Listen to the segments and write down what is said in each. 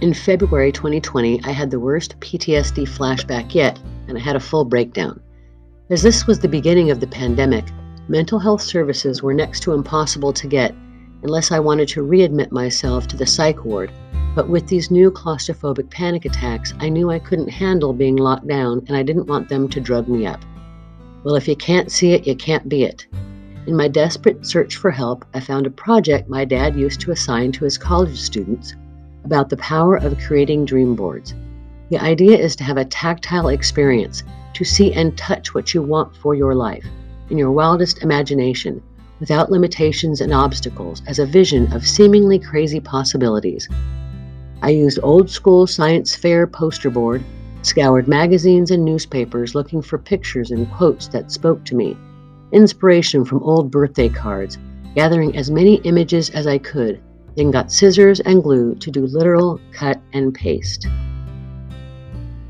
In February 2020, I had the worst PTSD flashback yet, and I had a full breakdown. As this was the beginning of the pandemic, mental health services were next to impossible to get unless I wanted to readmit myself to the psych ward. But with these new claustrophobic panic attacks, I knew I couldn't handle being locked down, and I didn't want them to drug me up. Well, if you can't see it, you can't be it. In my desperate search for help, I found a project my dad used to assign to his college students about the power of creating dream boards. The idea is to have a tactile experience, to see and touch what you want for your life, in your wildest imagination, without limitations and obstacles, as a vision of seemingly crazy possibilities. I used old school science fair poster board, scoured magazines and newspapers looking for pictures and quotes that spoke to me, inspiration from old birthday cards, gathering as many images as I could, then got scissors and glue to do literal cut and paste.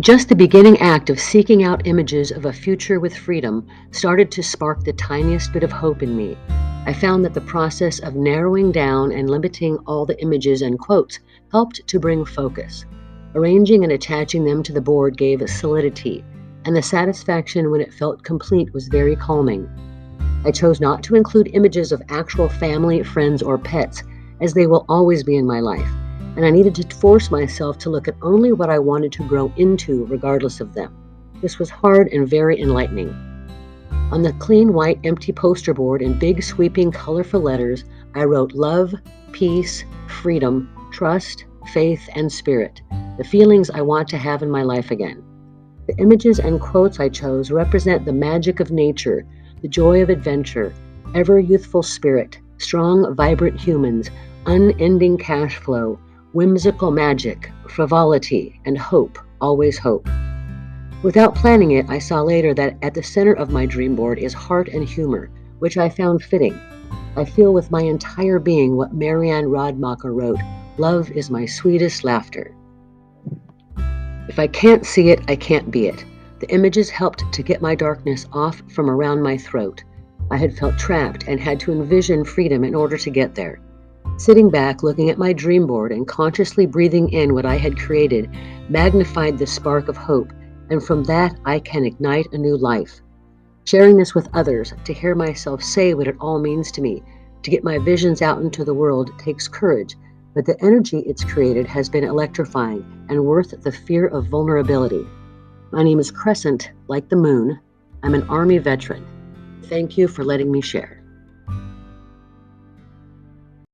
Just the beginning act of seeking out images of a future with freedom started to spark the tiniest bit of hope in me. I found that the process of narrowing down and limiting all the images and quotes helped to bring focus. Arranging and attaching them to the board gave solidity, and the satisfaction when it felt complete was very calming. I chose not to include images of actual family, friends, or pets, as they will always be in my life, and I needed to force myself to look at only what I wanted to grow into regardless of them. This was hard and very enlightening. On the clean white empty poster board in big sweeping colorful letters, I wrote love, peace, freedom, trust, faith, and spirit, the feelings I want to have in my life again. The images and quotes I chose represent the magic of nature, the joy of adventure, ever youthful spirit, strong, vibrant humans, unending cash flow, whimsical magic, frivolity, and hope, always hope. Without planning it, I saw later that at the center of my dream board is heart and humor, which I found fitting. I feel with my entire being what Marianne Rodmacher wrote, "Love is my sweetest laughter." If I can't see it, I can't be it. The images helped to get my darkness off from around my throat. I had felt trapped and had to envision freedom in order to get there. Sitting back, looking at my dream board and consciously breathing in what I had created magnified the spark of hope, and from that I can ignite a new life. Sharing this with others, to hear myself say what it all means to me, to get my visions out into the world takes courage, but the energy it's created has been electrifying and worth the fear of vulnerability. My name is Crescent, like the moon. I'm an Army veteran. Thank you for letting me share.